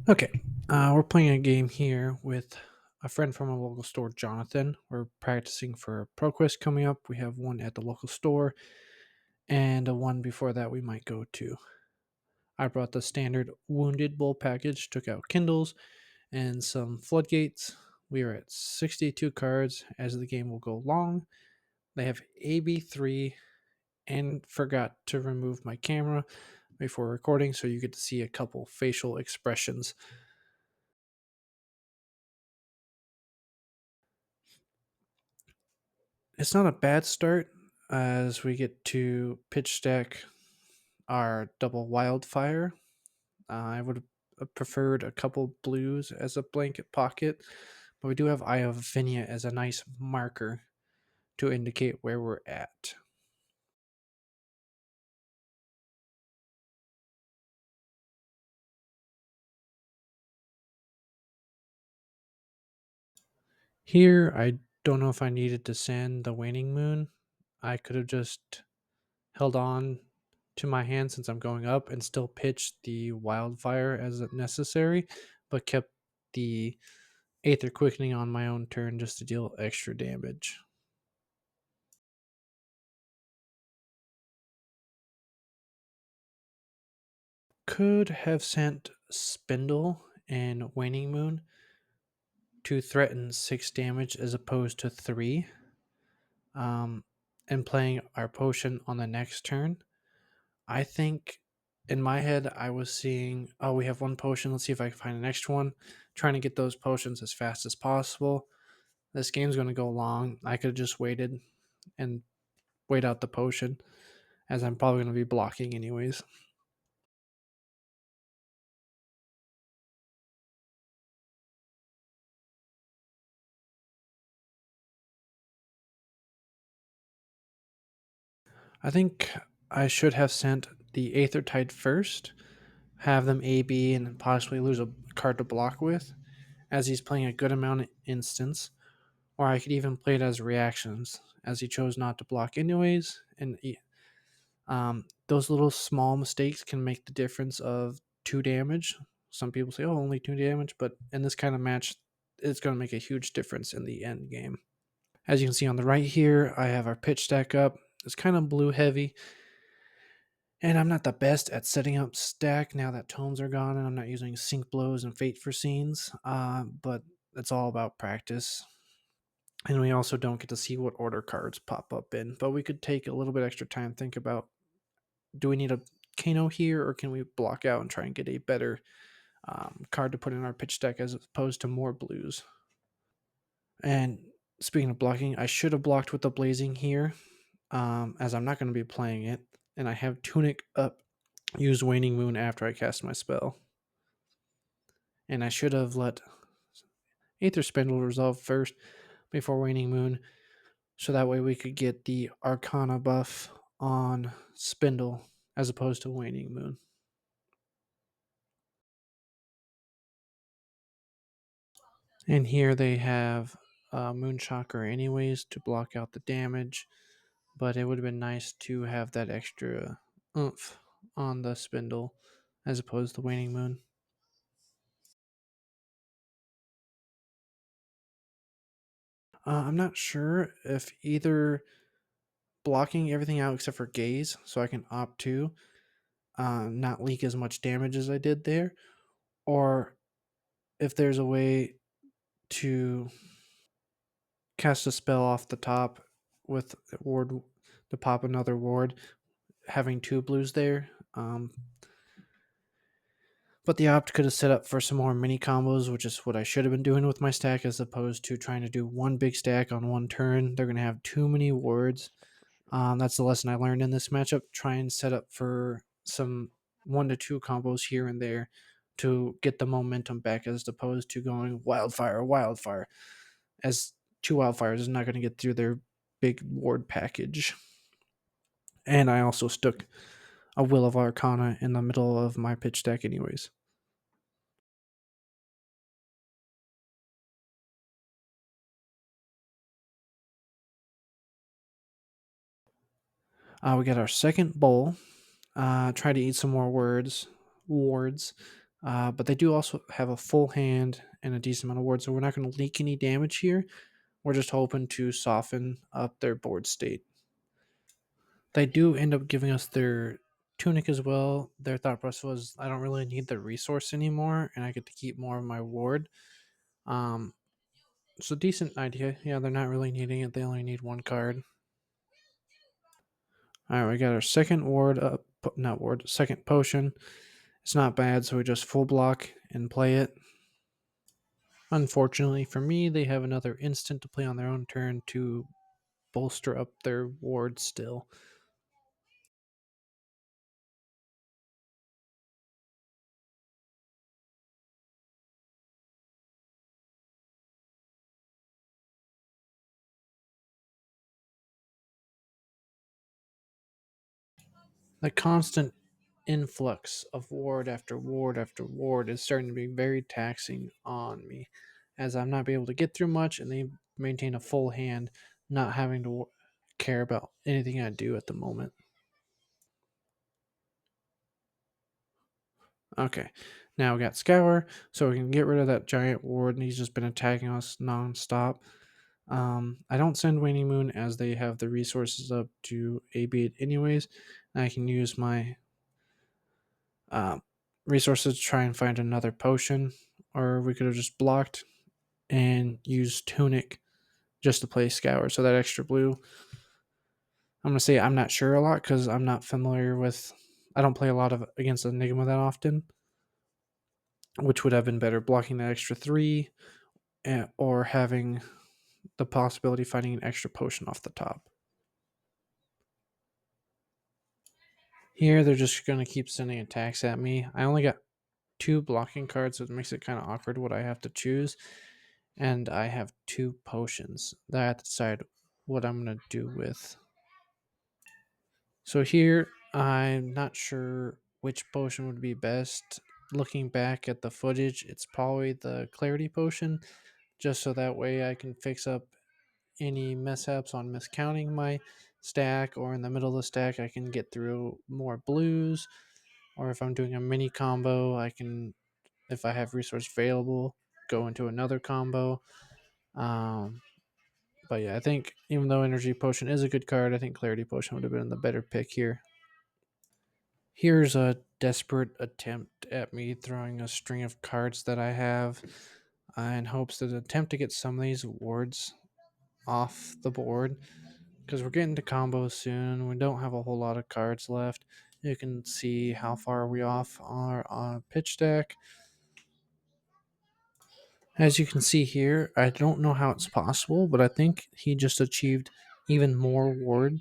Okay, we're playing a game here with a friend from a local store, Jonathan. We're practicing for a pro quiz coming up. We have one at the local store, and a one before that we might go to. I brought the standard Wounded Bull package, took out Kindles and some floodgates. We are at 62 cards as the game will go long. They have AB3 and forgot to remove my camera before recording, so you get to see a couple facial expressions. It's not a bad start as we get to pitch stack our double wildfire. I would have preferred a couple blues as a blanket pocket, but we do have Eye of Vinia as a nice marker to indicate where we're at. Here, I don't know if I needed to send the waning moon. I could have just held on to my hand since I'm going up and still pitched the wildfire as necessary, but kept the Aether Quickening on my own turn just to deal extra damage. Could have sent Spindle and Waning Moon to threaten 6 damage as opposed to 3, um, and playing our potion on the next turn. I think in my head, I was seeing, oh, we have one potion. Let's see if I can find the next one. Trying to get those potions as fast as possible. This game's going to go long. I could have just waited and wait out the potion, as I'm probably going to be blocking anyways. I think I should have sent the Aethertide first, have them AB, and possibly lose a card to block with, as he's playing a good amount of instance. Or I could even play it as reactions, as he chose not to block anyways. And those little small mistakes can make the difference of 2 damage. Some people say, oh, only 2 damage, but in this kind of match, it's going to make a huge difference in the end game. As you can see on the right here, I have our pitch stack up. It's kind of blue heavy, and I'm not the best at setting up stack now that tomes are gone, and I'm not using sync blows and fate for scenes. But it's all about practice. And we also don't get to see what order cards pop up in. But we could take a little bit extra time, think about, do we need a Kano here, or can we block out and try and get a better card to put in our pitch deck as opposed to more blues? And speaking of blocking, I should have blocked with the blazing here, as I'm not going to be playing it. And I have Tunic up, use Waning Moon after I cast my spell. And I should have let Aether Spindle resolve first before Waning Moon, so that way we could get the Arcana buff on Spindle as opposed to Waning Moon. And here they have Moon Chakra anyways to block out the damage, but it would have been nice to have that extra oomph on the Spindle as opposed to Waning Moon. I'm not sure if either blocking everything out except for Gaze, so I can opt to not leak as much damage as I did there, or if there's a way to cast a spell off the top with ward to pop another ward, having 2 blues there. But the opt could have set up for some more mini combos, which is what I should have been doing with my stack, as opposed to trying to do one big stack on one turn. They're going to have too many wards. That's the lesson I learned in this matchup. Try and set up for some 1 to 2 combos here and there to get the momentum back, as opposed to going wildfire, wildfire, as 2 wildfires is not going to get through their big ward package. And I also stuck a Will of Arcana in the middle of my pitch deck, anyways. We got our second bowl. Try to eat some more wards. But they do also have a full hand and a decent amount of ward, so we're not going to leak any damage here. We're just hoping to soften up their board state. They do end up giving us their tunic as well. Their thought process was, I don't really need the resource anymore, and I get to keep more of my ward. Um, so decent idea. Yeah, they're not really needing it. They only need one card. All right, we got our second ward up, not ward, second potion. It's not bad, so we just full block and play it. Unfortunately for me, they have another instant to play on their own turn to bolster up their ward still. The constant influx of ward after ward after ward is starting to be very taxing on me, as I'm not be able to get through much, and they maintain a full hand, not having to care about anything I do at the moment. Okay, now we got Scour, so we can get rid of that giant ward, and he's just been attacking us nonstop. I don't send Waning Moon as they have the resources up to AB it anyways. And I can use my uh, resources to try and find another potion, or we could have just blocked and used Tunic just to play Scour. So that extra blue, I'm gonna say I'm not sure a lot because I'm not familiar with. I don't play a lot of against Enigma that often, which would have been better blocking that extra three, or having the possibility of finding an extra potion off the top. Here, they're just going to keep sending attacks at me. I only got two blocking cards, so it makes it kind of awkward what I have to choose. And I have two potions that I have to decide what I'm going to do with. So here, I'm not sure which potion would be best. Looking back at the footage, it's probably the Clarity Potion, just so that way I can fix up any mishaps on miscounting my stack, or in the middle of the stack, I can get through more blues. Or if I'm doing a mini combo, I can, if I have resource available, go into another combo. Um, but yeah, I think even though Energy Potion is a good card, I think Clarity Potion would have been the better pick here. Here's a desperate attempt at me throwing a string of cards that I have in hopes to attempt to get some of these wards off the board, because we're getting to combos soon. We don't have a whole lot of cards left. You can see how far we off are on pitch deck. As you can see here, I don't know how it's possible, but I think he just achieved even more ward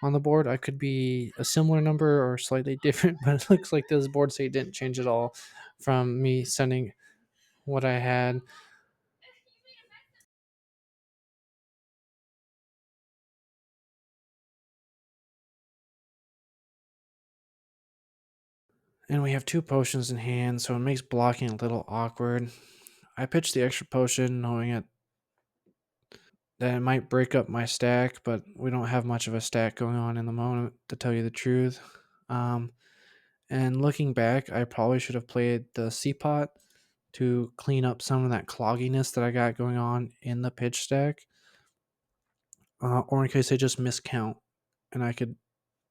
on the board. I could be a similar number or slightly different, but it looks like this board state didn't change at all from me sending what I had. And we have two potions in hand, so it makes blocking a little awkward. I pitched the extra potion knowing that it might break up my stack, but we don't have much of a stack going on in the moment, to tell you the truth. Um, and looking back, I probably should have played the C-Pot to clean up some of that clogginess that I got going on in the pitch stack, or in case I just miscount, and I could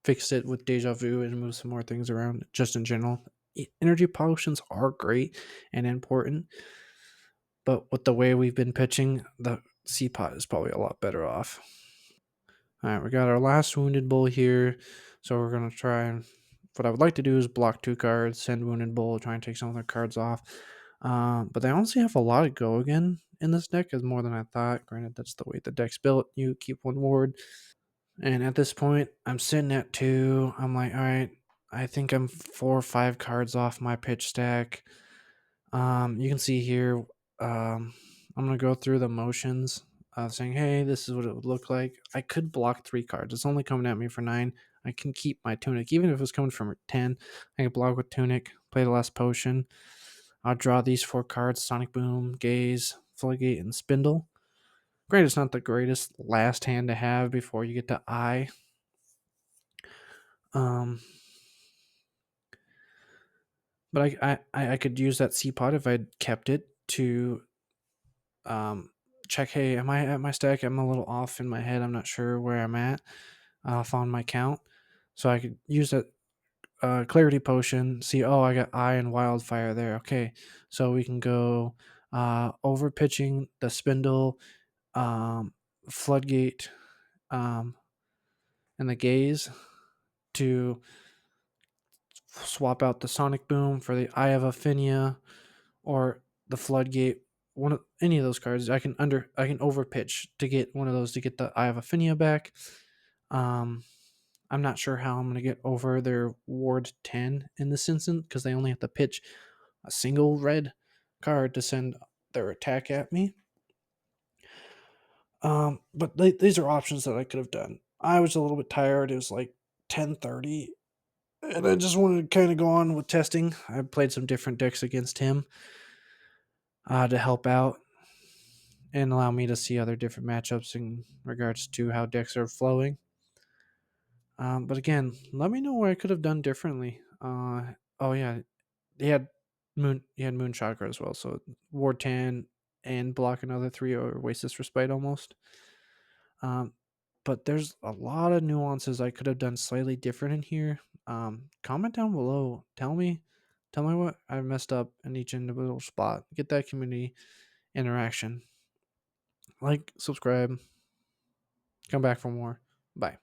fix it with Deja Vu and move some more things around, just in general. Energy potions are great and important, but with the way we've been pitching, the C-Pot is probably a lot better off. All right, we got our last Wounded Bull here. So we're going to try and. What I would like to do is block two cards, send Wounded Bull, try and take some of their cards off. But they honestly have a lot of go again in this deck, is more than I thought. Granted, that's the way the deck's built. You keep one ward. And at this point, I'm sitting at two. I'm like, all right, I think I'm 4 or 5 cards off my pitch stack. You can see here, I'm going to go through the motions of saying, hey, this is what it would look like. I could block 3 cards. It's only coming at me for 9. I can keep my Tunic. Even if it was coming from 10, I can block with Tunic, play the last potion. I'll draw these 4 cards: Sonic Boom, Gaze, Floodgate, and Spindle. Granted, it's not the greatest last hand to have before you get to I. Um, But I could use that C pod if I'd kept it to check. Hey, am I at my stack? I'm a little off in my head. I'm not sure where I'm at off on my count. So I could use that clarity potion. See, oh, I got eye and wildfire there. Okay, so we can go over pitching the spindle, um, floodgate, um, and the gaze to swap out the sonic boom for the eye of Affinia or the floodgate. One of any of those cards, I can overpitch to get one of those to get the eye of Affinia back. Um, I'm not sure how I'm going to get over their ward 10 in this instance because they only have to pitch a single red card to send their attack at me. But these are options that I could have done. I was a little bit tired. It was like 10:30, and I just wanted to kind of go on with testing. I played some different decks against him to help out and allow me to see other different matchups in regards to how decks are flowing. But again, let me know where I could have done differently. Oh yeah, he had Moon Chakra as well, so Ward 10 and block another 3 or Oasis Respite almost. Um, but there's a lot of nuances I could have done slightly different in here. Comment down below. Tell me what I messed up in each individual spot. Get that community interaction. Like, subscribe, come back for more. Bye.